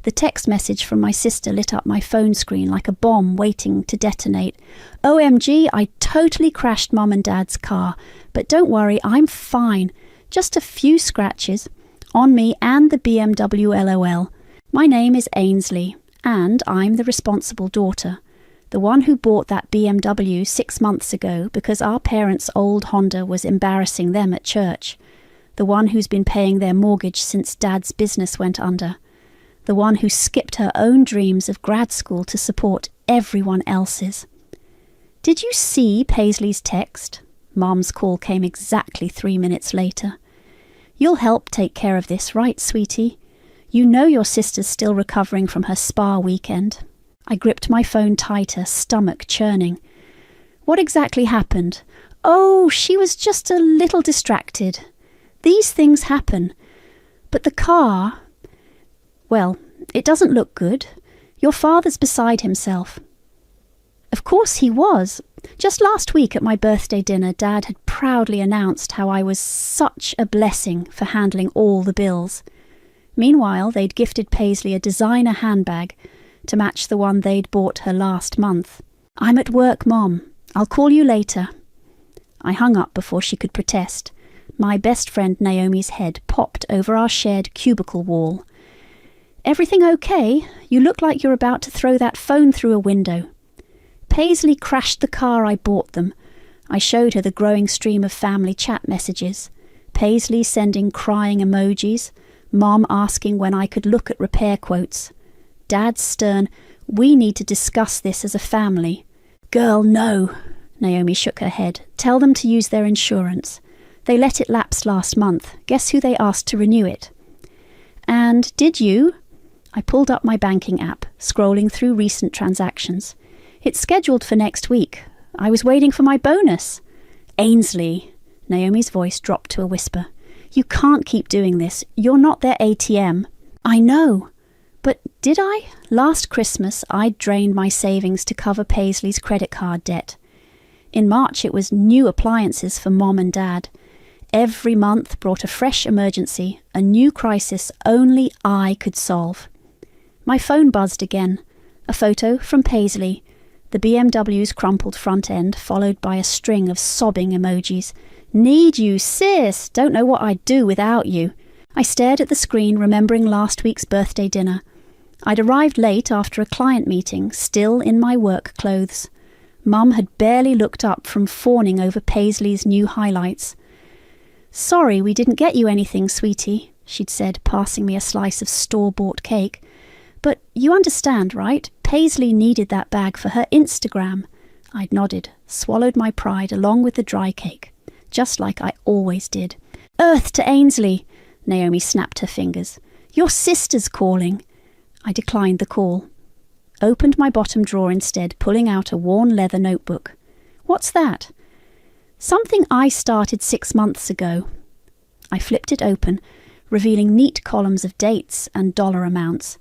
The text message from my sister lit up my phone screen like a bomb waiting to detonate. OMG, I totally crashed Mum and Dad's car. But don't worry, I'm fine. Just a few scratches. On me and the BMW LOL. My name is Ainsley, and I'm the responsible daughter. The one who bought that BMW 6 months ago because our parents' old Honda was embarrassing them at church. The one who's been paying their mortgage since Dad's business went under. The one who skipped her own dreams of grad school to support everyone else's. Did you see Paisley's text? Mum's call came exactly 3 minutes later. You'll help take care of this, right, sweetie? You know your sister's still recovering from her spa weekend. I gripped my phone tighter, stomach churning. What exactly happened? Oh, she was just a little distracted. These things happen. But the car... Well, it doesn't look good. Your father's beside himself. Of course he was. Just last week at my birthday dinner, Dad had proudly announced how I was such a blessing for handling all the bills. Meanwhile, they'd gifted Paisley a designer handbag to match the one they'd bought her last month. I'm at work, Mom. I'll call you later. I hung up before she could protest. My best friend Naomi's head popped over our shared cubicle wall. Everything okay? You look like you're about to throw that phone through a window. Paisley crashed the car I bought them. I showed her the growing stream of family chat messages. Paisley sending crying emojis. Mom asking when I could look at repair quotes. Dad's stern, we need to discuss this as a family. Girl, no. Naomi shook her head. Tell them to use their insurance. They let it lapse last month. Guess who they asked to renew it? And did you? I pulled up my banking app, scrolling through recent transactions. It's scheduled for next week. I was waiting for my bonus. Ainsley. Naomi's voice dropped to a whisper. You can't keep doing this. You're not their ATM. I know. But did I? Last Christmas, I'd drained my savings to cover Paisley's credit card debt. In March, it was new appliances for Mom and Dad. Every month brought a fresh emergency, a new crisis only I could solve. My phone buzzed again. A photo from Paisley. The BMW's crumpled front end, followed by a string of sobbing emojis. Need you, sis. Don't know what I'd do without you. I stared at the screen, remembering last week's birthday dinner. I'd arrived late after a client meeting, still in my work clothes. Mum had barely looked up from fawning over Paisley's new highlights. Sorry we didn't get you anything, sweetie, she'd said, passing me a slice of store-bought cake. But you understand, right? Paisley needed that bag for her Instagram. I'd nodded, swallowed my pride along with the dry cake, just like I always did. Earth to Ainsley, Naomi snapped her fingers. Your sister's calling. I declined the call. Opened my bottom drawer instead, pulling out a worn leather notebook. What's that? Something I started 6 months ago. I flipped it open, revealing neat columns of dates and dollar amounts.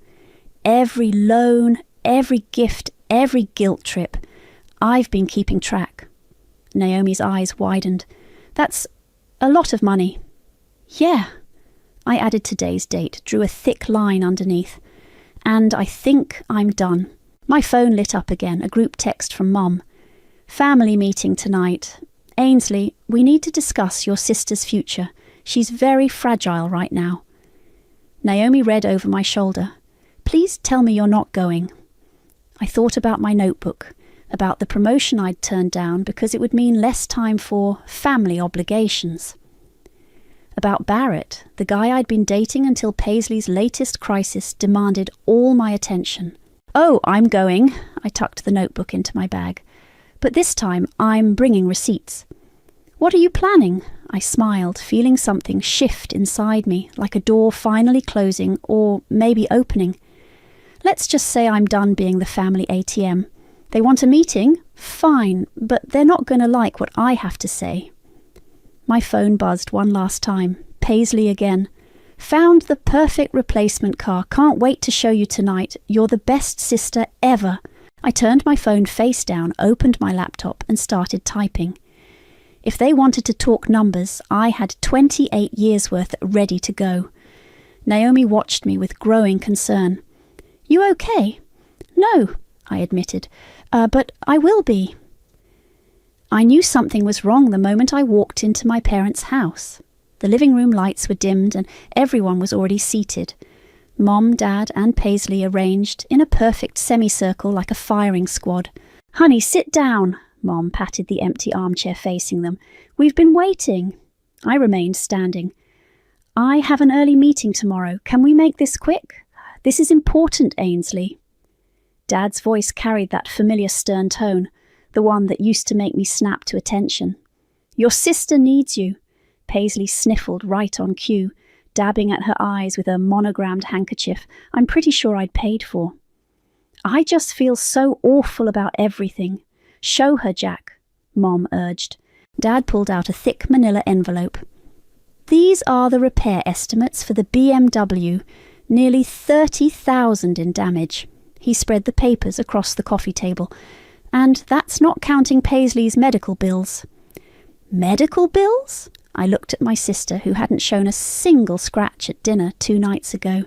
Every loan, every gift, every guilt trip. I've been keeping track. Naomi's eyes widened. That's a lot of money. Yeah. I added today's date, drew a thick line underneath. And I think I'm done. My phone lit up again, a group text from Mum. Family meeting tonight. Ainsley, we need to discuss your sister's future. She's very fragile right now. Naomi read over my shoulder. Please tell me you're not going. I thought about my notebook, about the promotion I'd turned down because it would mean less time for family obligations. About Barrett, the guy I'd been dating until Paisley's latest crisis demanded all my attention. Oh, I'm going. I tucked the notebook into my bag. But this time, I'm bringing receipts. What are you planning? I smiled, feeling something shift inside me, like a door finally closing or maybe opening. Let's just say I'm done being the family ATM. They want a meeting? Fine, but they're not going to like what I have to say. My phone buzzed one last time. Paisley again. Found the perfect replacement car. Can't wait to show you tonight. You're the best sister ever. I turned my phone face down, opened my laptop and started typing. If they wanted to talk numbers, I had 28 years' worth ready to go. Naomi watched me with growing concern. You okay?" "No," I admitted, "but I will be." I knew something was wrong the moment I walked into my parents' house. The living room lights were dimmed and everyone was already seated. Mom, Dad, and Paisley arranged in a perfect semicircle like a firing squad. "Honey, sit down." Mom patted the empty armchair facing them. "We've been waiting." I remained standing. "I have an early meeting tomorrow. Can we make this quick? This is important, Ainsley." Dad's voice carried that familiar stern tone, the one that used to make me snap to attention. "Your sister needs you." Paisley sniffled right on cue, dabbing at her eyes with a monogrammed handkerchief I'm pretty sure I'd paid for. "I just feel so awful about everything. Show her, Jack," Mom urged. Dad pulled out a thick manila envelope. "These are the repair estimates for the BMW, nearly 30,000 in damage." He spread the papers across the coffee table. "And that's not counting Paisley's medical bills." "Medical bills?" I looked at my sister, who hadn't shown a single scratch at dinner 2 nights ago.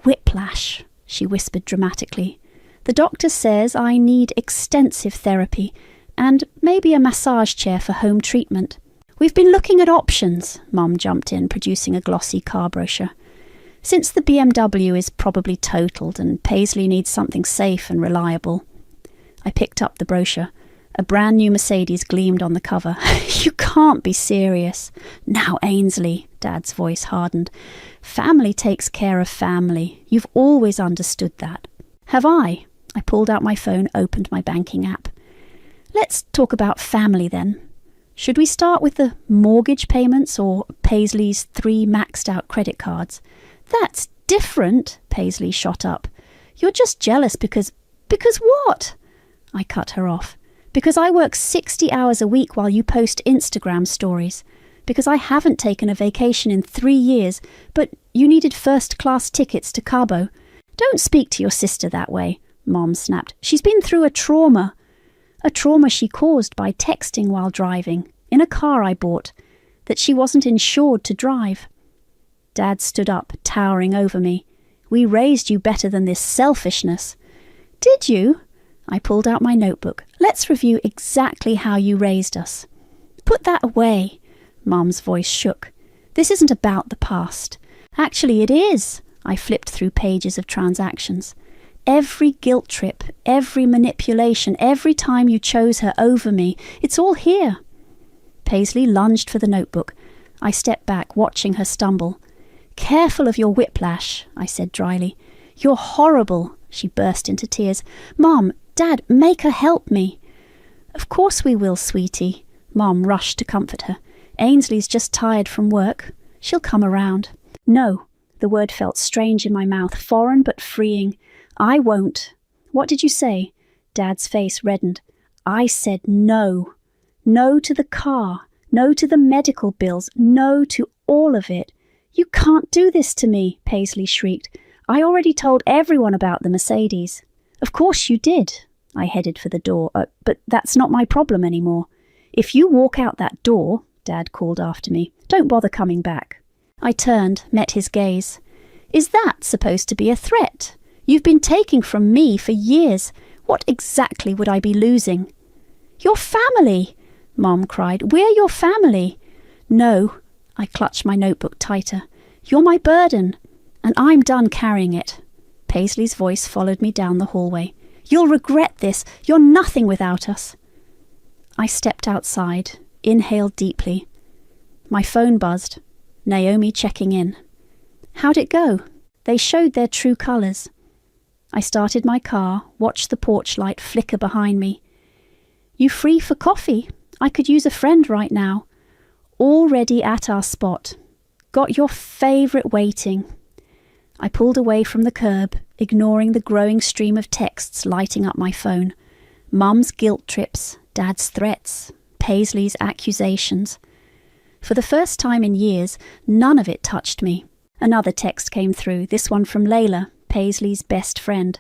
"Whiplash," she whispered dramatically. "The doctor says I need extensive therapy and maybe a massage chair for home treatment." "We've been looking at options," Mum jumped in, producing a glossy car brochure. "Since the BMW is probably totaled and Paisley needs something safe and reliable." I picked up the brochure. A brand new Mercedes gleamed on the cover. "You can't be serious." "Now, Ainsley," Dad's voice hardened. "Family takes care of family. You've always understood that." "Have I?" I pulled out my phone, opened my banking app. "Let's talk about family then. Should we start with the mortgage payments or Paisley's 3 maxed out credit cards?" "That's different," Paisley shot up. "You're just jealous because what?" I cut her off. "Because I work 60 hours a week while you post Instagram stories. Because I haven't taken a vacation in 3 years, but you needed first-class tickets to Cabo." "Don't speak to your sister that way," Mom snapped. "She's been through a trauma. A trauma she caused by texting while driving, in a car I bought, that she wasn't insured to drive." Dad stood up, towering over me. "We raised you better than this selfishness." "Did you?" I pulled out my notebook. "Let's review exactly how you raised us." "Put that away." Mom's voice shook. "This isn't about the past. Actually, it is." I flipped through pages of transactions. "Every guilt trip, every manipulation, every time you chose her over me, it's all here." Paisley lunged for the notebook. I stepped back, watching her stumble. "Careful of your whiplash," I said dryly. "You're horrible." She burst into tears. "Mom, Dad, make her help me." "Of course we will, sweetie." Mom rushed to comfort her. "Ainsley's just tired from work. She'll come around." "No." The word felt strange in my mouth, foreign but freeing. "I won't." "What did you say?" Dad's face reddened. "I said no. No to the car. No to the medical bills. No to all of it." "You can't do this to me," Paisley shrieked. "I already told everyone about the Mercedes." "Of course you did." I headed for the door. But that's not my problem anymore." "If you walk out that door," Dad called after me, "don't bother coming back." I turned, met his gaze. "Is that supposed to be a threat? You've been taking from me for years. What exactly would I be losing?" "Your family!" Mom cried. "We're your family." "No." I clutched my notebook tighter. "You're my burden, and I'm done carrying it." Paisley's voice followed me down the hallway. "You'll regret this. You're nothing without us." I stepped outside, inhaled deeply. My phone buzzed. Naomi checking in. "How'd it go?" They showed their true colours. I started my car, watched the porch light flicker behind me. "You free for coffee? I could use a friend right now." "Already at our spot. Got your favourite waiting." I pulled away from the curb, ignoring the growing stream of texts lighting up my phone. Mum's guilt trips, Dad's threats, Paisley's accusations. For the first time in years, none of it touched me. Another text came through, this one from Layla, Paisley's best friend.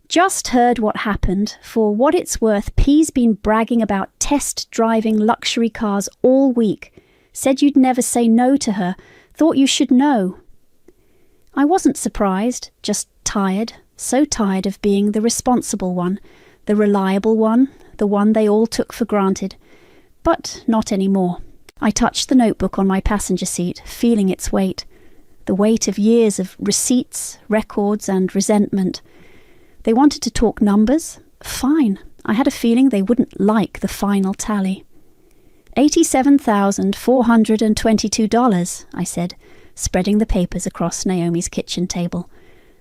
"Just heard what happened. For what it's worth, P's been bragging about test driving luxury cars all week. Said you'd never say no to her. Thought you should know." I wasn't surprised, just tired, so tired of being the responsible one, the reliable one, the one they all took for granted. But not anymore. I touched the notebook on my passenger seat, feeling its weight. The weight of years of receipts, records, and resentment. They wanted to talk numbers? Fine. I had a feeling they wouldn't like the final tally. $87,422, I said, spreading the papers across Naomi's kitchen table.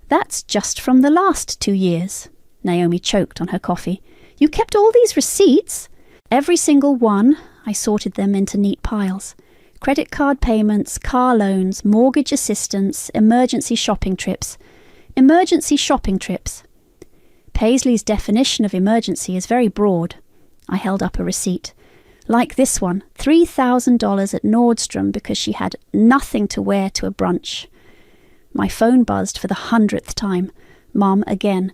That's just from the last 2 years. Naomi choked on her coffee. You kept all these receipts? Every single one. I sorted them into neat piles. Credit card payments, car loans, mortgage assistance, emergency shopping trips. Emergency shopping trips. Paisley's definition of emergency is very broad. I held up a receipt. Like this one, $3,000 at Nordstrom because she had nothing to wear to a brunch. My phone buzzed for the 100th time. Mum again.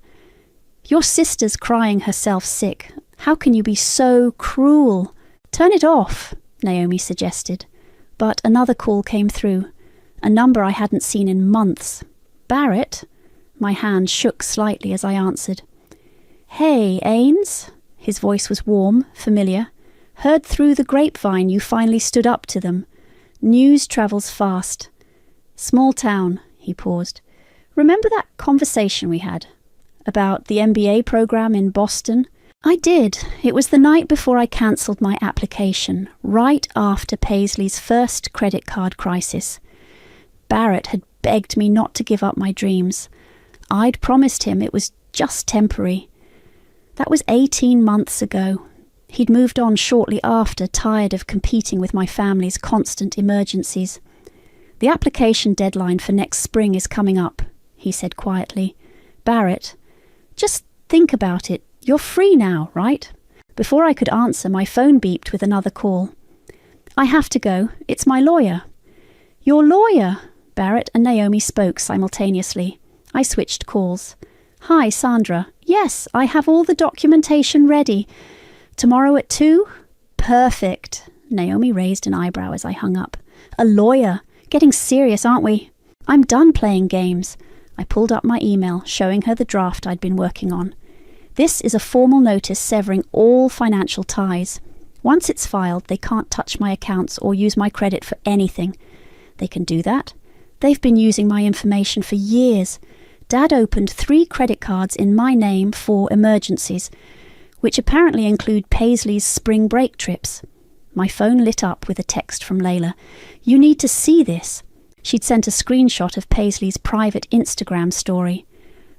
Your sister's crying herself sick. How can you be so cruel? Turn it off, Naomi suggested. But another call came through. A number I hadn't seen in months. Barrett? My hand shook slightly as I answered. Hey, Ains? His voice was warm, familiar. Heard through the grapevine you finally stood up to them. News travels fast. Small town, he paused. Remember that conversation we had? About the MBA program in Boston? I did. It was the night before I cancelled my application, right after Paisley's first credit card crisis. Barrett had begged me not to give up my dreams. I'd promised him it was just temporary. That was 18 months ago. He'd moved on shortly after, tired of competing with my family's constant emergencies. The application deadline for next spring is coming up, he said quietly. Barrett, just think about it. You're free now, right? Before I could answer, my phone beeped with another call. I have to go. It's my lawyer. Your lawyer? Barrett and Naomi spoke simultaneously. I switched calls. Hi, Sandra. Yes, I have all the documentation ready. Tomorrow at 2? Perfect. Naomi raised an eyebrow as I hung up. A lawyer. Getting serious, aren't we? I'm done playing games. I pulled up my email, showing her the draft I'd been working on. This is a formal notice severing all financial ties. Once it's filed, they can't touch my accounts or use my credit for anything. They can do that. They've been using my information for years. Dad opened 3 credit cards in my name for emergencies, which apparently include Paisley's spring break trips. My phone lit up with a text from Layla. You need to see this. She'd sent a screenshot of Paisley's private Instagram story.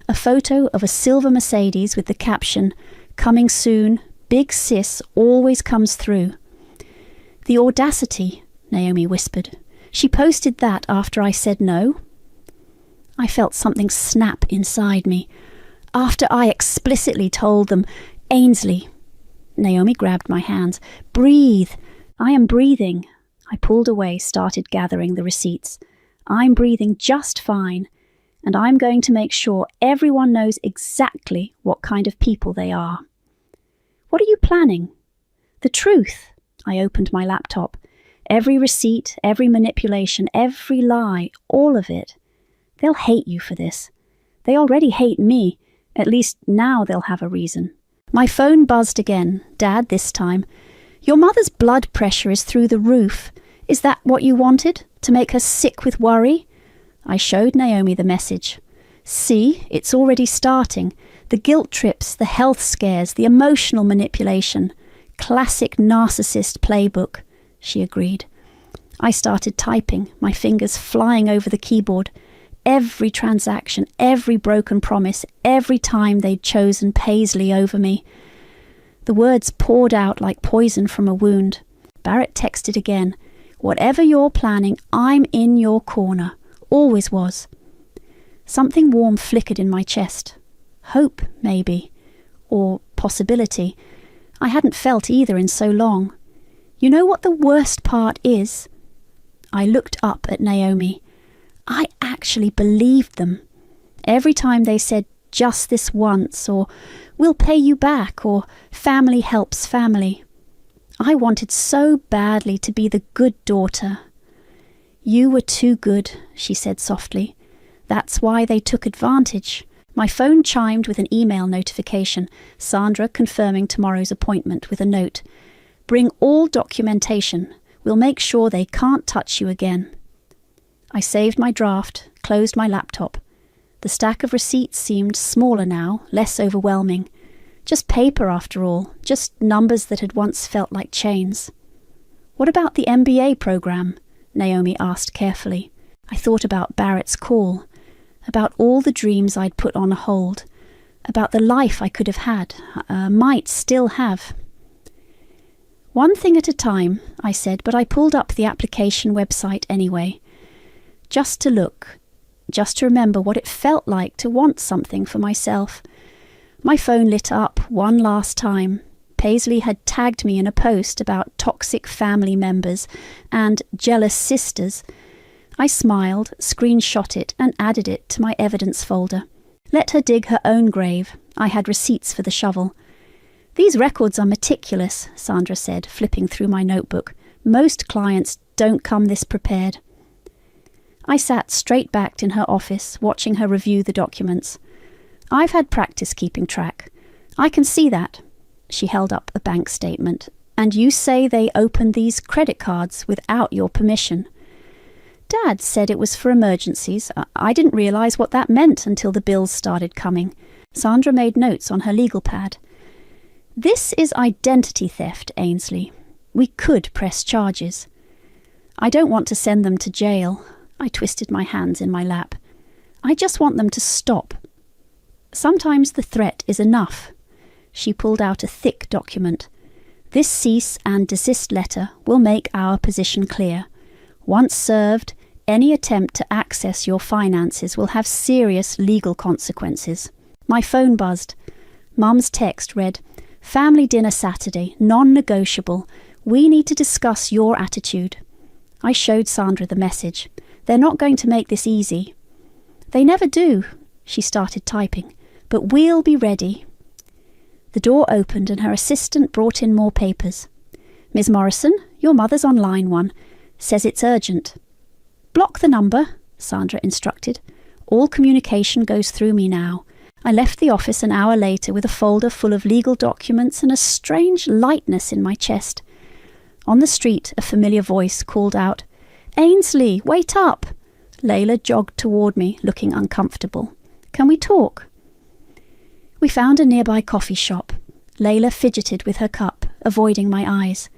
A photo of a silver Mercedes with the caption, "Coming soon, big sis always comes through." The audacity, Naomi whispered. She posted that after I said no. I felt something snap inside me. After I explicitly told them, Ainsley. Naomi grabbed my hands. Breathe. I am breathing. I pulled away, started gathering the receipts. I'm breathing just fine. And I'm going to make sure everyone knows exactly what kind of people they are. What are you planning? The truth. I opened my laptop. Every receipt, every manipulation, every lie, all of it. They'll hate you for this. They already hate me. At least now they'll have a reason. My phone buzzed again. Dad this time. Your mother's blood pressure is through the roof. Is that what you wanted? To make her sick with worry? I showed Naomi the message. See, it's already starting. The guilt trips, the health scares, the emotional manipulation. Classic narcissist playbook, she agreed. I started typing, my fingers flying over the keyboard. Every transaction, every broken promise, every time they'd chosen Paisley over me. The words poured out like poison from a wound. Barrett texted again. Whatever you're planning, I'm in your corner. Always was. Something warm flickered in my chest. Hope, maybe. Or possibility. I hadn't felt either in so long. You know what the worst part is? I looked up at Naomi. I actually believed them. Every time they said, just this once, or we'll pay you back, or family helps family. I wanted so badly to be the good daughter. You were too good, she said softly. That's why they took advantage. My phone chimed with an email notification, Sandra confirming tomorrow's appointment with a note. Bring all documentation. We'll make sure they can't touch you again. I saved my draft, closed my laptop. The stack of receipts seemed smaller now, less overwhelming. Just paper after all, just numbers that had once felt like chains. What about the MBA program? Naomi asked carefully. I thought about Barrett's call, about all the dreams I'd put on hold, about the life I could have had, might still have. One thing at a time, I said, but I pulled up the application website anyway. Just to look, just to remember what it felt like to want something for myself. My phone lit up one last time. Paisley had tagged me in a post about toxic family members and jealous sisters. I smiled, screenshot it, and added it to my evidence folder. Let her dig her own grave. I had receipts for the shovel. These records are meticulous, Sandra said, flipping through my notebook. Most clients don't come this prepared. I sat straight-backed in her office, watching her review the documents. I've had practice keeping track. I can see that. She held up a bank statement. And you say they opened these credit cards without your permission. Dad said it was for emergencies. I didn't realise what that meant until the bills started coming. Sandra made notes on her legal pad. This is identity theft, Ainsley. We could press charges. I don't want to send them to jail. I twisted my hands in my lap. I just want them to stop. Sometimes the threat is enough. She pulled out a thick document. This cease and desist letter will make our position clear. Once served, any attempt to access your finances will have serious legal consequences. My phone buzzed. Mum's text read, Family dinner Saturday, non-negotiable. We need to discuss your attitude. I showed Sandra the message. They're not going to make this easy. They never do, she started typing. But we'll be ready. The door opened and her assistant brought in more papers. Ms. Morrison, your mother's on line 1. Says it's urgent. Block the number, Sandra instructed. All communication goes through me now. I left the office an hour later with a folder full of legal documents and a strange lightness in my chest. On the street, a familiar voice called out, Ainsley, wait up! Layla jogged toward me, looking uncomfortable. Can we talk? We found a nearby coffee shop. Layla fidgeted with her cup, avoiding my eyes.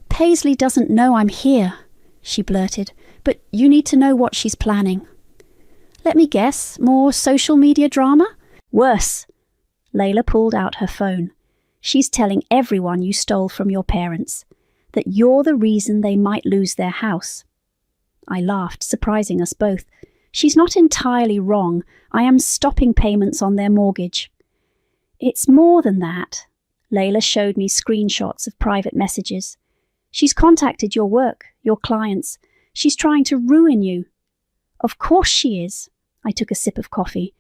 Paisley doesn't know I'm here, she blurted, but you need to know what she's planning. Let me guess, more social media drama? Worse. Layla pulled out her phone. She's telling everyone you stole from your parents, that you're the reason they might lose their house. I laughed, surprising us both. She's not entirely wrong. I am stopping payments on their mortgage. It's more than that. Layla showed me screenshots of private messages. She's contacted your work, your clients. She's trying to ruin you. Of course she is. I took a sip of coffee.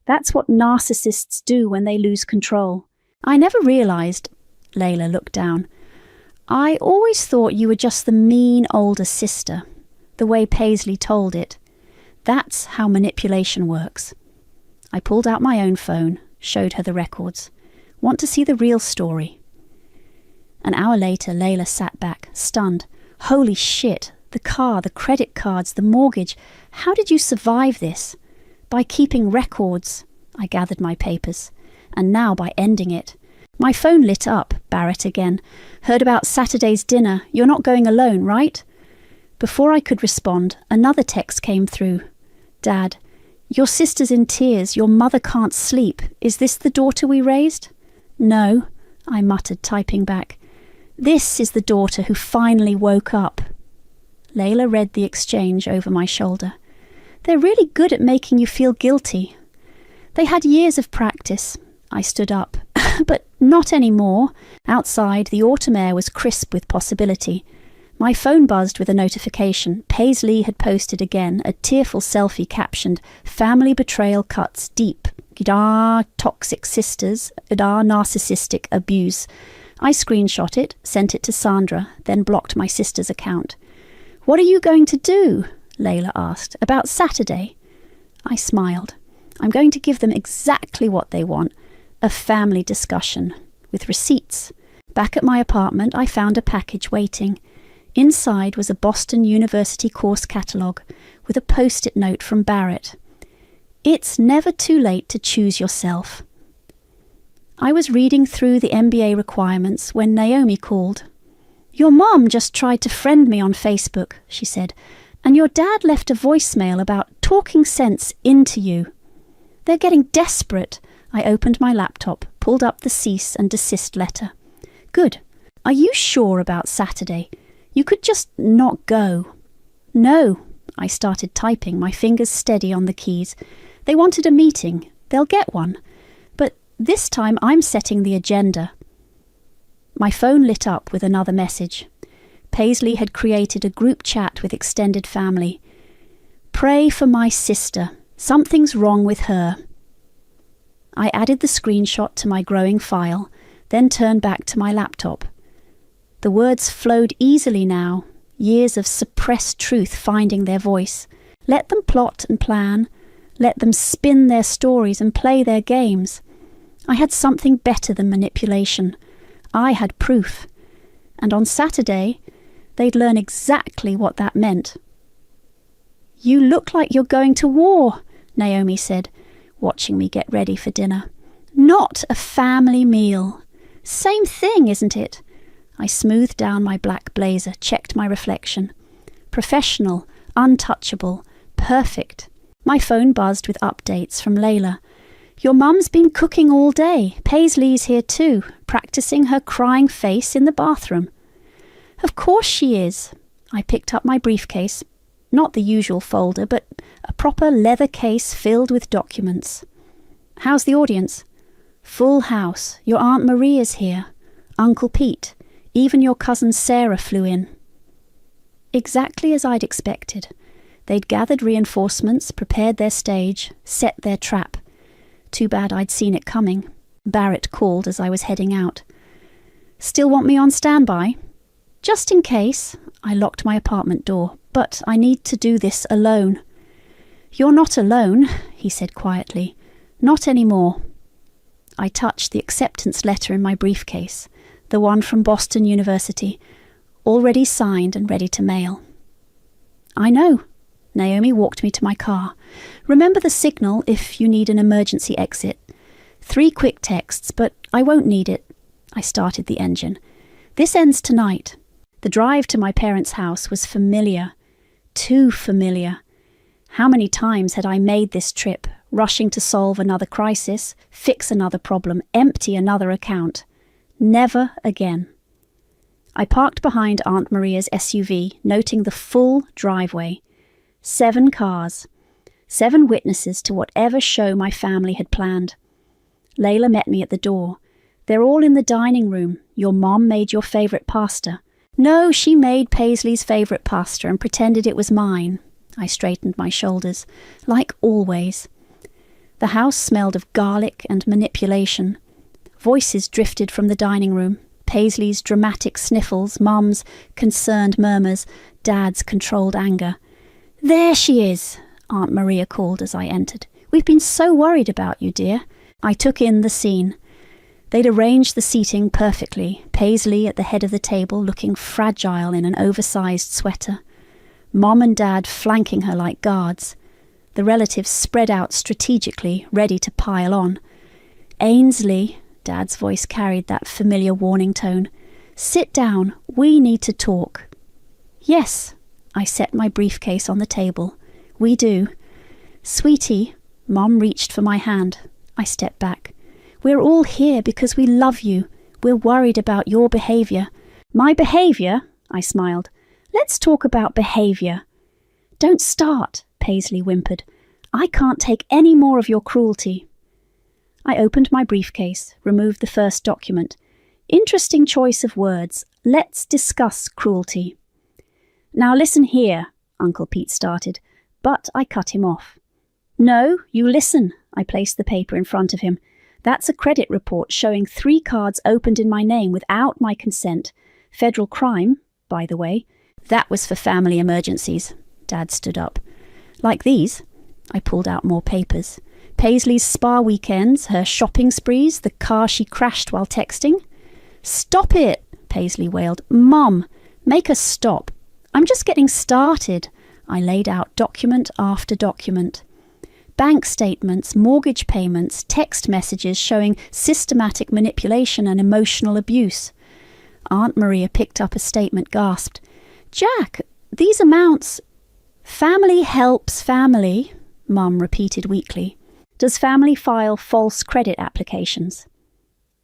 That's what narcissists do when they lose control. I never realised. Layla looked down. I always thought you were just the mean older sister, the way Paisley told it. That's how manipulation works. I pulled out my own phone, showed her the records. Want to see the real story? An hour later, Layla sat back, stunned. Holy shit, the car, the credit cards, the mortgage. How did you survive this? By keeping records. I gathered my papers. And now by ending it. My phone lit up, Barrett again. Heard about Saturday's dinner. You're not going alone, right? Before I could respond, another text came through. Dad, your sister's in tears. Your mother can't sleep. Is this the daughter we raised? No, I muttered, typing back. This is the daughter who finally woke up. Layla read the exchange over my shoulder. They're really good at making you feel guilty. They had years of practice. I stood up. But not anymore. Outside, the autumn air was crisp with possibility. My phone buzzed with a notification. Paisley had posted again a tearful selfie captioned, Family betrayal cuts deep. G'dah, toxic sisters. G'dah, narcissistic abuse. I screenshot it, sent it to Sandra, then blocked my sister's account. What are you going to do? Layla asked. About Saturday? I smiled. I'm going to give them exactly what they want, a family discussion, with receipts. Back at my apartment, I found a package waiting. Inside was a Boston University course catalogue with a post-it note from Barrett. It's never too late to choose yourself. I was reading through the MBA requirements when Naomi called. Your mom just tried to friend me on Facebook, she said, and your dad left a voicemail about talking sense into you. They're getting desperate. I opened my laptop, pulled up the cease and desist letter. Good. Are you sure about Saturday? You could just not go. No. I started typing, my fingers steady on the keys. They wanted a meeting. They'll get one. But this time I'm setting the agenda. My phone lit up with another message. Paisley had created a group chat with extended family. Pray for my sister. Something's wrong with her. I added the screenshot to my growing file, then turned back to my laptop. The words flowed easily now, years of suppressed truth finding their voice. Let them plot and plan. Let them spin their stories and play their games. I had something better than manipulation. I had proof. And on Saturday, they'd learn exactly what that meant. You look like you're going to war, Naomi said, watching me get ready for dinner. Not a family meal. Same thing, isn't it? I smoothed down my black blazer, checked my reflection. Professional, untouchable, perfect. My phone buzzed with updates from Layla. Your mum's been cooking all day. Paisley's here too, practicing her crying face in the bathroom. Of course she is. I picked up my briefcase. Not the usual folder, but a proper leather case filled with documents. How's the audience? Full house. Your Aunt Maria's here. Uncle Pete. Even your cousin Sarah flew in. Exactly as I'd expected. They'd gathered reinforcements, prepared their stage, set their trap. Too bad I'd seen it coming. Barrett called as I was heading out. Still want me on standby? Just in case. I locked my apartment door, but I need to do this alone. You're not alone, he said quietly. Not anymore. I touched the acceptance letter in my briefcase, the one from Boston University, already signed and ready to mail. I know. Naomi walked me to my car. Remember the signal if you need an emergency exit. 3 quick texts, but I won't need it. I started the engine. This ends tonight. The drive to my parents' house was familiar. Too familiar. How many times had I made this trip, rushing to solve another crisis, fix another problem, empty another account? Never again. I parked behind Aunt Maria's SUV, noting the full driveway. 7 cars. 7 witnesses to whatever show my family had planned. Layla met me at the door. They're all in the dining room. Your mom made your favourite pasta. No, she made Paisley's favourite pasta and pretended it was mine. I straightened my shoulders. Like always. The house smelled of garlic and manipulation. Voices drifted from the dining room. Paisley's dramatic sniffles, Mum's concerned murmurs, Dad's controlled anger. There she is, Aunt Maria called as I entered. We've been so worried about you, dear. I took in the scene. They'd arranged the seating perfectly, Paisley at the head of the table looking fragile in an oversized sweater. Mom and Dad flanking her like guards. The relatives spread out strategically, ready to pile on. Ainsley, Dad's voice carried that familiar warning tone. Sit down, we need to talk. Yes, I set my briefcase on the table. We do. Sweetie, Mom reached for my hand. I stepped back. We're all here because we love you. We're worried about your behaviour. My behaviour? I smiled. Let's talk about behaviour. Don't start, Paisley whimpered. I can't take any more of your cruelty. I opened my briefcase, removed the first document. Interesting choice of words. Let's discuss cruelty. Now listen here, Uncle Pete started, but I cut him off. No, you listen. I placed the paper in front of him. That's a credit report showing 3 cards opened in my name without my consent. Federal crime, by the way. That was for family emergencies. Dad stood up. Like these? I pulled out more papers. Paisley's spa weekends, her shopping sprees, the car she crashed while texting. "Stop it," Paisley wailed. "Mum, make us stop. I'm just getting started." I laid out document after document. Bank statements, mortgage payments, text messages showing systematic manipulation and emotional abuse. Aunt Maria picked up a statement, gasped. "Jack, these amounts—" "Family helps family," Mum repeated weakly. "Does family file false credit applications?"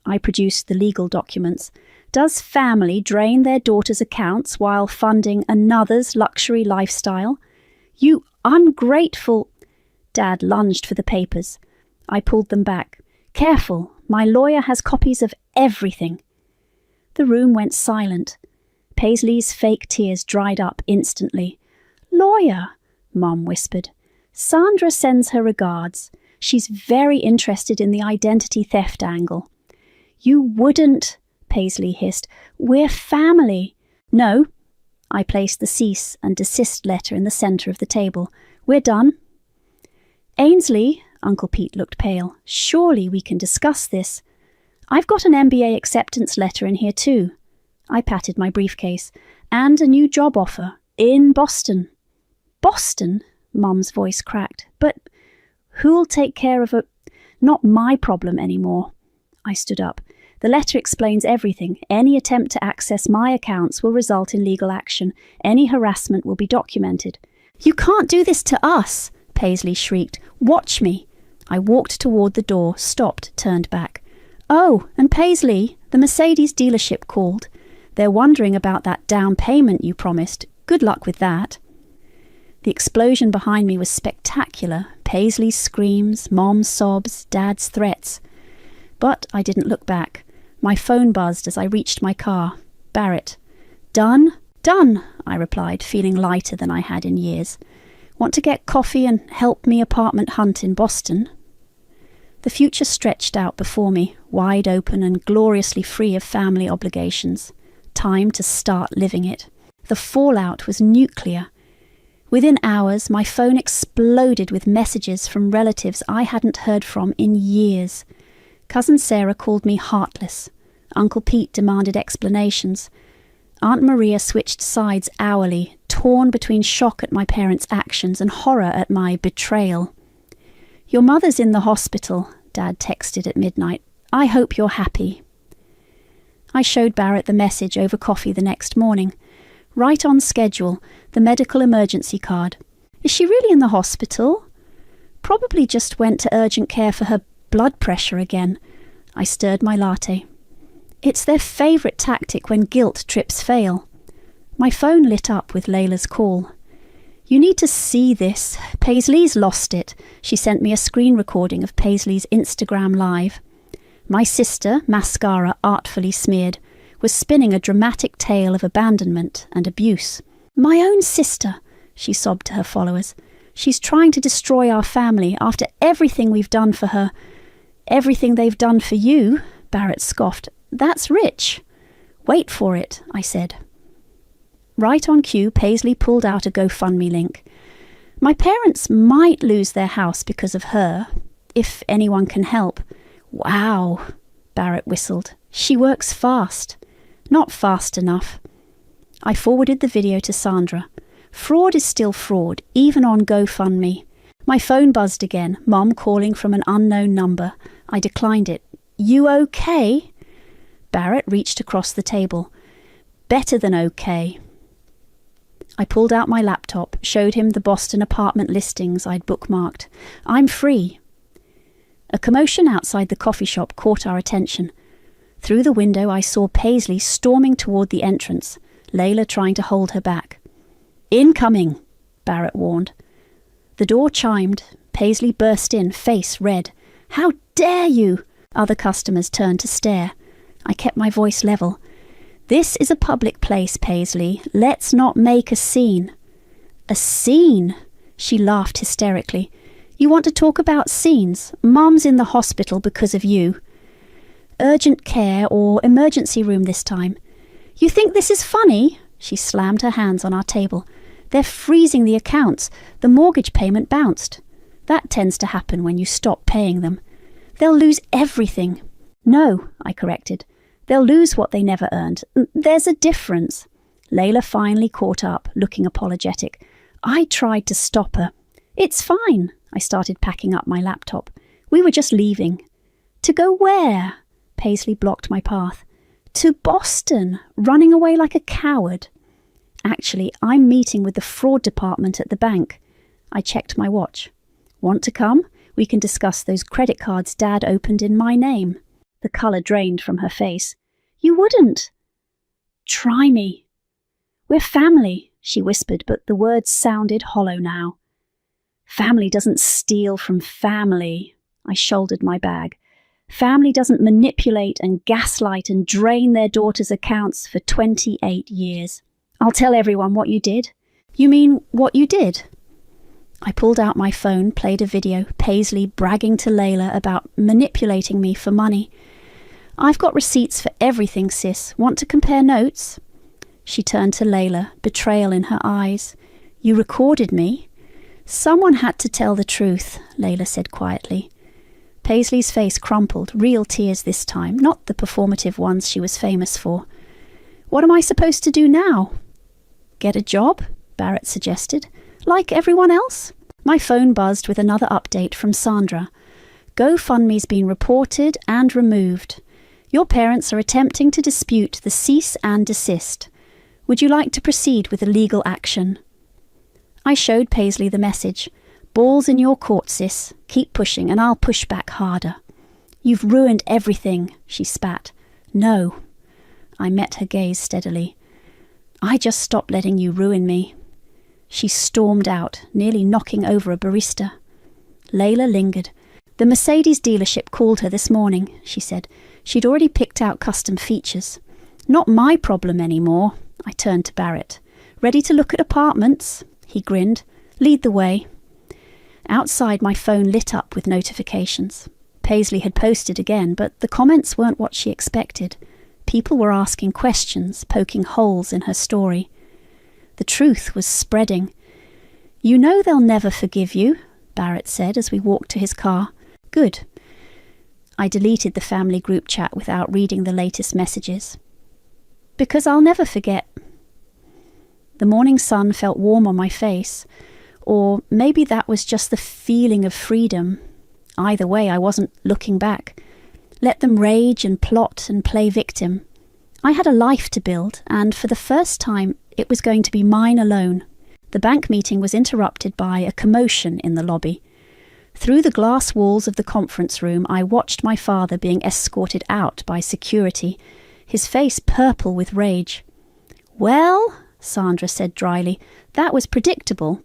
I produced the legal documents. "Does family drain their daughter's accounts while funding another's luxury lifestyle?" "You ungrateful—" Dad lunged for the papers. I pulled them back. "Careful, my lawyer has copies of everything." The room went silent. Paisley's fake tears dried up instantly. "Lawyer," Mum whispered. "Sandra sends her regards. She's very interested in the identity theft angle." "You wouldn't," Paisley hissed. "We're family." "No." I placed the cease and desist letter in the centre of the table. "We're done." "Ainsley," Uncle Pete looked pale, "surely we can discuss this. I've got an MBA acceptance letter in here too." I patted my briefcase. "And a new job offer. In Boston." "Boston?" Mum's voice cracked. "But who'll take care of a—" "Not my problem anymore." I stood up. "The letter explains everything. Any attempt to access my accounts will result in legal action. Any harassment will be documented." "You can't do this to us!" Paisley shrieked. "Watch me." I walked toward the door, stopped, turned back. "Oh, and Paisley, the Mercedes dealership called. They're wondering about that down payment you promised. Good luck with that." The explosion behind me was spectacular. Paisley's screams, Mom's sobs, Dad's threats. But I didn't look back. My phone buzzed as I reached my car. Barrett. "Done?" "Done," I replied, feeling lighter than I had in years. "Want to get coffee and help me apartment hunt in Boston?" The future stretched out before me, wide open and gloriously free of family obligations. Time to start living it. The fallout was nuclear. Within hours, my phone exploded with messages from relatives I hadn't heard from in years. Cousin Sarah called me heartless. Uncle Pete demanded explanations. Aunt Maria switched sides hourly, torn between shock at my parents' actions and horror at my betrayal. "Your mother's in the hospital," Dad texted at midnight. "I hope you're happy." I showed Barrett the message over coffee the next morning. Right on schedule, the medical emergency card. "Is she really in the hospital?" "Probably just went to urgent care for her blood pressure again." I stirred my latte. "It's their favourite tactic when guilt trips fail." My phone lit up with Layla's call. "You need to see this. Paisley's lost it." She sent me a screen recording of Paisley's Instagram live. My sister, mascara artfully smeared, was spinning a dramatic tale of abandonment and abuse. "My own sister," she sobbed to her followers. "She's trying to destroy our family after everything we've done for her." "Everything they've done for you?" Barrett scoffed. "That's rich." "Wait for it," I said. Right on cue, Paisley pulled out a GoFundMe link. "My parents might lose their house because of her, if anyone can help." "Wow," Barrett whistled. "She works fast." "Not fast enough." I forwarded the video to Sandra. Fraud is still fraud, even on GoFundMe. My phone buzzed again, Mom calling from an unknown number. I declined it. "You okay?" Barrett reached across the table. "Better than okay." I pulled out my laptop, showed him the Boston apartment listings I'd bookmarked. "I'm free." A commotion outside the coffee shop caught our attention. Through the window I saw Paisley storming toward the entrance, Layla trying to hold her back. "Incoming," Barrett warned. The door chimed. Paisley burst in, face red. "How dare you!" Other customers turned to stare. I kept my voice level. "This is a public place, Paisley. Let's not make a scene." "A scene?" She laughed hysterically. "You want to talk about scenes? Mom's in the hospital because of you. Urgent care or emergency room this time. You think this is funny?" She slammed her hands on our table. "They're freezing the accounts. The mortgage payment bounced." That tends to happen when you stop paying them. They'll lose everything. No, I corrected. They'll lose what they never earned. There's a difference. Layla finally caught up, looking apologetic. I tried to stop her. It's fine. I started packing up my laptop. We were just leaving. To go where? Paisley blocked my path. To Boston, running away like a coward. Actually, I'm meeting with the fraud department at the bank. I checked my watch. Want to come? We can discuss those credit cards Dad opened in my name. The colour drained from her face. You wouldn't. Try me. We're family, she whispered, but the words sounded hollow now. Family doesn't steal from family. I shouldered my bag. Family doesn't manipulate and gaslight and drain their daughters' accounts for 28 years. I'll tell everyone what you did. You mean what you did? I pulled out my phone, played a video, Paisley bragging to Layla about manipulating me for money. I've got receipts for everything, sis. Want to compare notes? She turned to Layla, betrayal in her eyes. You recorded me? Someone had to tell the truth, Layla said quietly. Paisley's face crumpled, real tears this time, not the performative ones she was famous for. What am I supposed to do now? Get a job? Barrett suggested. Like everyone else? My phone buzzed with another update from Sandra. GoFundMe's been reported and removed. Your parents are attempting to dispute the cease and desist. Would you like to proceed with a legal action? I showed Paisley the message. Ball's in your court, sis. Keep pushing and I'll push back harder. You've ruined everything, she spat. No. I met her gaze steadily. I just stopped letting you ruin me. She stormed out, nearly knocking over a barista. Layla lingered. The Mercedes dealership called her this morning, she said. She'd already picked out custom features. Not my problem anymore. I turned to Barrett. Ready to look at apartments? He grinned. Lead the way. Outside, my phone lit up with notifications. Paisley had posted again, but the comments weren't what she expected. People were asking questions, poking holes in her story. The truth was spreading. You know they'll never forgive you, Barrett said as we walked to his car. Good. I deleted the family group chat without reading the latest messages. Because I'll never forget. The morning sun felt warm on my face, or maybe that was just the feeling of freedom. Either way, I wasn't looking back. Let them rage and plot and play victim. I had a life to build, and for the first time, it was going to be mine alone. The bank meeting was interrupted by a commotion in the lobby. Through the glass walls of the conference room, I watched my father being escorted out by security, his face purple with rage. Well, Sandra said dryly, that was predictable.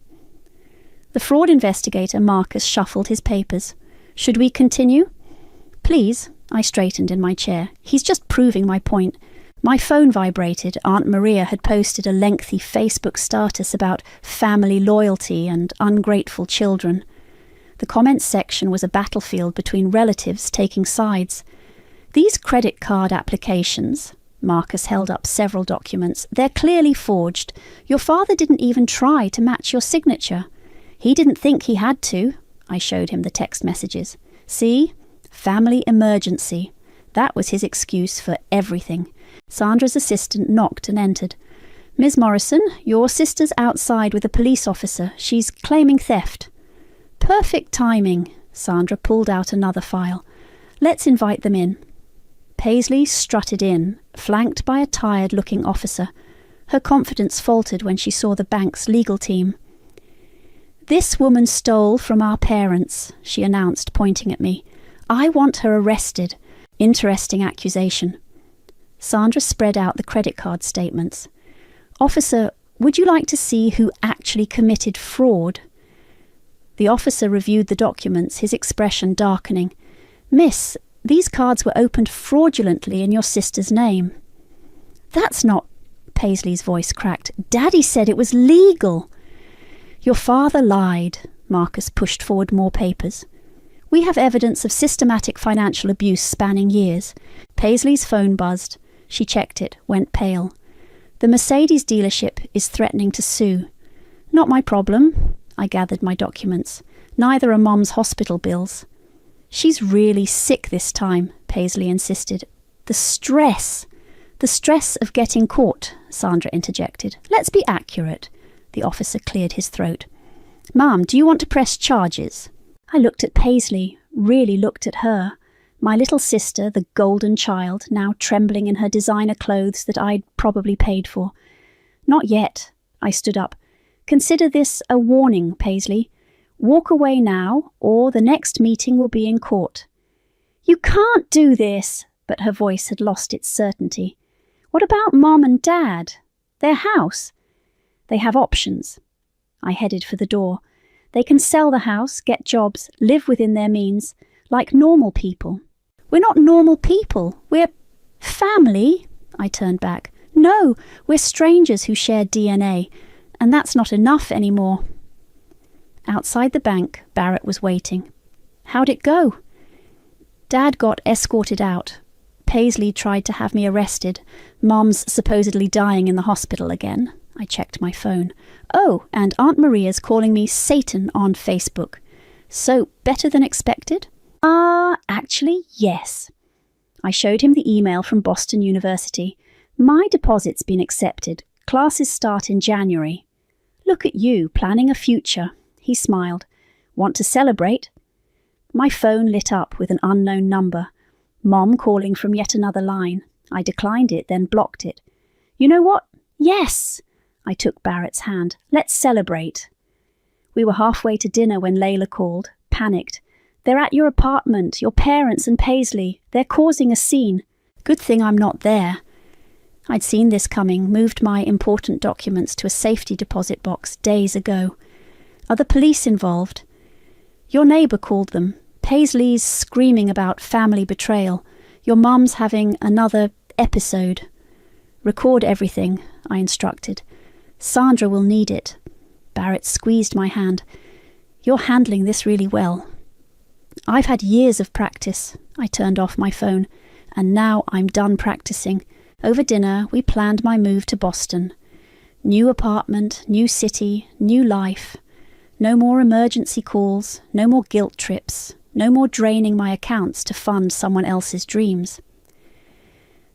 The fraud investigator, Marcus, shuffled his papers. Should we continue? Please, I straightened in my chair. He's just proving my point. My phone vibrated. Aunt Maria had posted a lengthy Facebook status about family loyalty and ungrateful children. The comments section was a battlefield between relatives taking sides. These credit card applications, Marcus held up several documents, they're clearly forged. Your father didn't even try to match your signature. He didn't think he had to. I showed him the text messages. See? Family emergency. That was his excuse for everything. Sandra's assistant knocked and entered. Ms. Morrison, your sister's outside with a police officer. She's claiming theft. Perfect timing. Sandra pulled out another file. Let's invite them in. Paisley strutted in, flanked by a tired-looking officer. Her confidence faltered when she saw the bank's legal team. This woman stole from our parents, she announced, pointing at me. I want her arrested. Interesting accusation. Sandra spread out the credit card statements. Officer, would you like to see who actually committed fraud? The officer reviewed the documents, his expression darkening. Miss, these cards were opened fraudulently in your sister's name. That's not... Paisley's voice cracked. Daddy said it was legal. Your father lied. Marcus pushed forward more papers. We have evidence of systematic financial abuse spanning years. Paisley's phone buzzed. She checked it, went pale. The Mercedes dealership is threatening to sue. Not my problem. I gathered my documents. Neither are Mom's hospital bills. She's really sick this time, Paisley insisted. The stress of getting caught, Sandra interjected. Let's be accurate. The officer cleared his throat. Mum, do you want to press charges? I looked at Paisley, really looked at her. My little sister, the golden child, now trembling in her designer clothes that I'd probably paid for. Not yet. I stood up. Consider this a warning, Paisley. Walk away now, or the next meeting will be in court. You can't do this, but her voice had lost its certainty. What about Mom and Dad? Their house? They have options. I headed for the door. They can sell the house, get jobs, live within their means, like normal people. We're not normal people. We're family. I turned back. No, we're strangers who share DNA, and that's not enough anymore. Outside the bank, Barrett was waiting. How'd it go? Dad got escorted out. Paisley tried to have me arrested. Mom's supposedly dying in the hospital again. I checked my phone. Oh, and Aunt Maria's calling me Satan on Facebook. So, better than expected? Actually, yes. I showed him the email from Boston University. My deposit's been accepted. Classes start in January. Look at you, planning a future. He smiled. Want to celebrate? My phone lit up with an unknown number. Mom calling from yet another line. I declined it, then blocked it. You know what? Yes! I took Barrett's hand. Let's celebrate. We were halfway to dinner when Layla called, panicked. They're at your apartment, your parents and Paisley. They're causing a scene. Good thing I'm not there. I'd seen this coming, moved my important documents to a safety deposit box days ago. Are the police involved? Your neighbour called them. Paisley's screaming about family betrayal. Your mum's having another episode. Record everything, I instructed. Sandra will need it. Barrett squeezed my hand. You're handling this really well. I've had years of practice. I turned off my phone. And now I'm done practicing. Over dinner, we planned my move to Boston. New apartment, new city, new life. No more emergency calls, no more guilt trips, no more draining my accounts to fund someone else's dreams.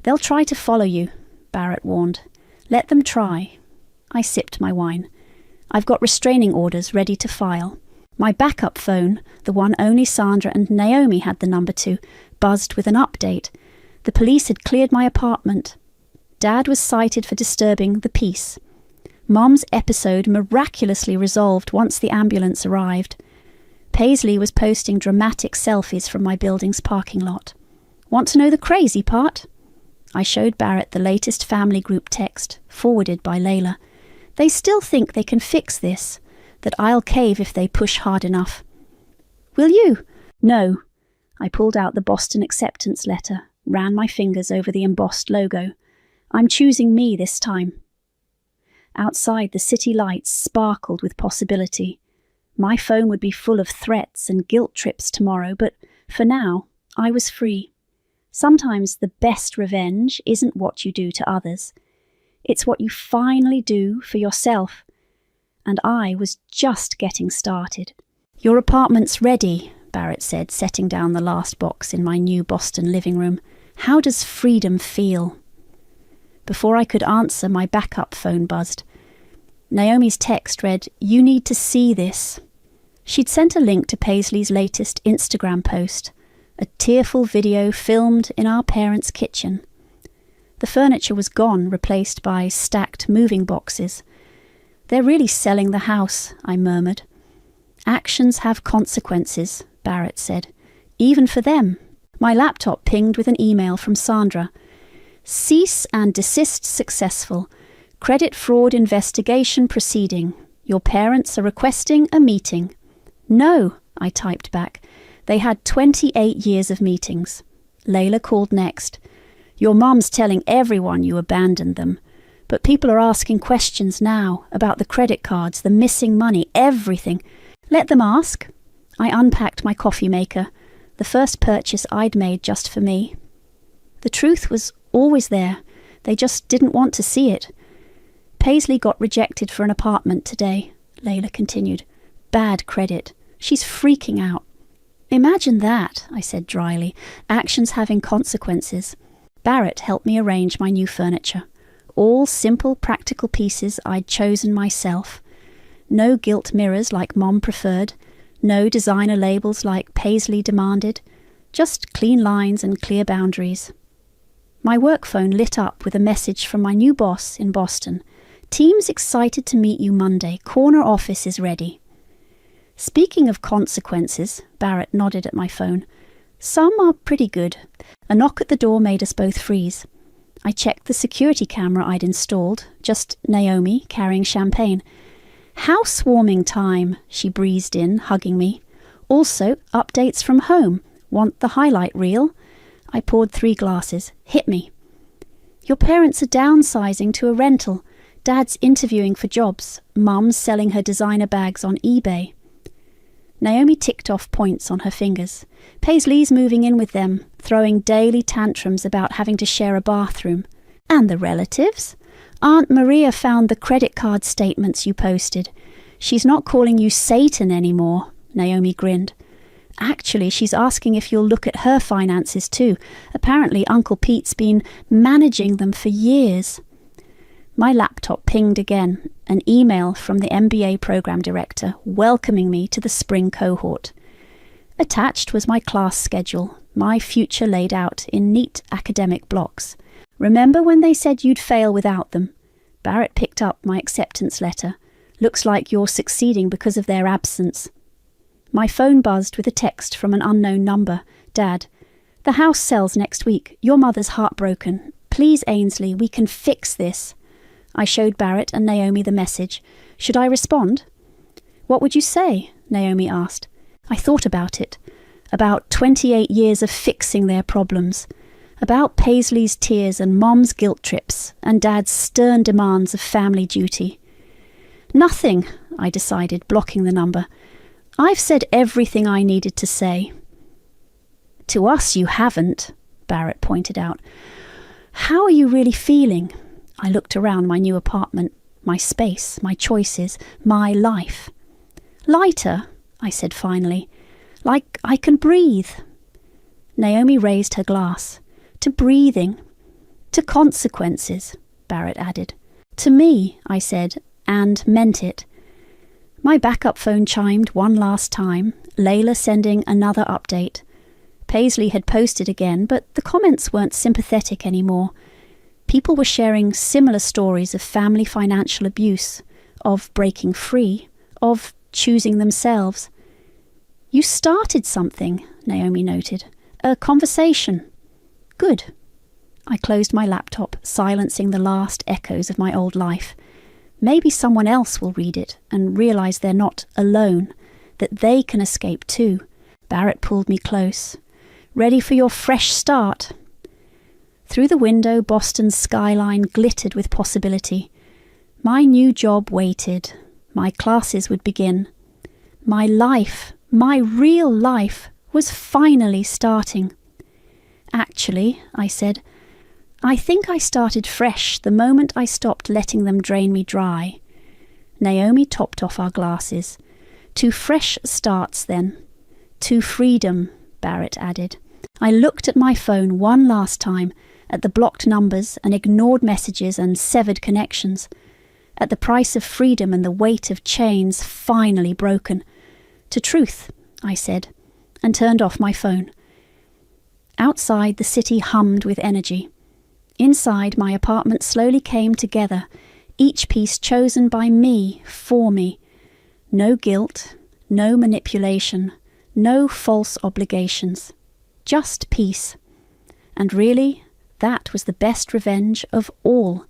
They'll try to follow you, Barrett warned. Let them try. I sipped my wine. I've got restraining orders ready to file. My backup phone, the one only Sandra and Naomi had the number to, buzzed with an update. The police had cleared my apartment. Dad was cited for disturbing the peace. Mom's episode miraculously resolved once the ambulance arrived. Paisley was posting dramatic selfies from my building's parking lot. Want to know the crazy part? I showed Barrett the latest family group text, forwarded by Layla. They still think they can fix this, that I'll cave if they push hard enough. Will you? No. I pulled out the Boston acceptance letter, ran my fingers over the embossed logo. I'm choosing me this time. Outside, the city lights sparkled with possibility. My phone would be full of threats and guilt trips tomorrow, but for now, I was free. Sometimes the best revenge isn't what you do to others. It's what you finally do for yourself. And I was just getting started. Your apartment's ready, Barrett said, setting down the last box in my new Boston living room. How does freedom feel? Before I could answer, my backup phone buzzed. Naomi's text read, "You need to see this." She'd sent a link to Paisley's latest Instagram post, a tearful video filmed in our parents' kitchen. The furniture was gone, replaced by stacked moving boxes. They're really selling the house, I murmured. Actions have consequences, Barrett said. Even for them. My laptop pinged with an email from Sandra. Cease and desist successful. Credit fraud investigation proceeding. Your parents are requesting a meeting. No, I typed back. They had 28 years of meetings. Layla called next. Your mum's telling everyone you abandoned them. But people are asking questions now about the credit cards, the missing money, everything. Let them ask. I unpacked my coffee maker, the first purchase I'd made just for me. The truth was always there. They just didn't want to see it. Paisley got rejected for an apartment today, Layla continued. Bad credit. She's freaking out. Imagine that, I said dryly, actions having consequences. Barrett helped me arrange my new furniture. All simple, practical pieces I'd chosen myself. No gilt mirrors like Mom preferred. No designer labels like Paisley demanded. Just clean lines and clear boundaries. My work phone lit up with a message from my new boss in Boston. Team's excited to meet you Monday. Corner office is ready. Speaking of consequences, Barrett nodded at my phone. Some are pretty good. A knock at the door made us both freeze. I checked the security camera I'd installed, just Naomi carrying champagne. Housewarming time, she breezed in, hugging me. Also, updates from home. Want the highlight reel? I poured 3 glasses. Hit me. Your parents are downsizing to a rental. Dad's interviewing for jobs. Mum's selling her designer bags on eBay. Naomi ticked off points on her fingers. Paisley's moving in with them, throwing daily tantrums about having to share a bathroom. And the relatives? Aunt Maria found the credit card statements you posted. She's not calling you Satan anymore, Naomi grinned. Actually, she's asking if you'll look at her finances too. Apparently, Uncle Pete's been managing them for years. My laptop pinged again, an email from the MBA program director welcoming me to the spring cohort. Attached was my class schedule, my future laid out in neat academic blocks. Remember when they said you'd fail without them? Barrett picked up my acceptance letter. Looks like you're succeeding because of their absence. My phone buzzed with a text from an unknown number. Dad, the house sells next week. Your mother's heartbroken. Please, Ainsley, we can fix this. I showed Barrett and Naomi the message. Should I respond? What would you say? Naomi asked. I thought about it. About 28 years of fixing their problems. About Paisley's tears and Mom's guilt trips and Dad's stern demands of family duty. Nothing, I decided, blocking the number. I've said everything I needed to say. To us you haven't, Barrett pointed out. How are you really feeling? I looked around my new apartment, my space, my choices, my life. Lighter, I said finally, like I can breathe. Naomi raised her glass. To breathing. To consequences, Barrett added. To me, I said, and meant it. My backup phone chimed one last time, Layla sending another update. Paisley had posted again, but the comments weren't sympathetic anymore. People were sharing similar stories of family financial abuse, of breaking free, of choosing themselves. You started something, Naomi noted. A conversation. Good. I closed my laptop, silencing the last echoes of my old life. Maybe someone else will read it and realise they're not alone, that they can escape too. Barrett pulled me close. Ready for your fresh start? Through the window, Boston's skyline glittered with possibility. My new job waited. My classes would begin. My life, my real life, was finally starting. Actually, I said, I think I started fresh the moment I stopped letting them drain me dry. Naomi topped off our glasses. To fresh starts, then. To freedom, Barrett added. I looked at my phone one last time, at the blocked numbers and ignored messages and severed connections, at the price of freedom and the weight of chains finally broken. To truth, I said, and turned off my phone. Outside, the city hummed with energy. Inside, my apartment slowly came together, each piece chosen by me, for me. No guilt, no manipulation, no false obligations. Just peace. And really, that was the best revenge of all.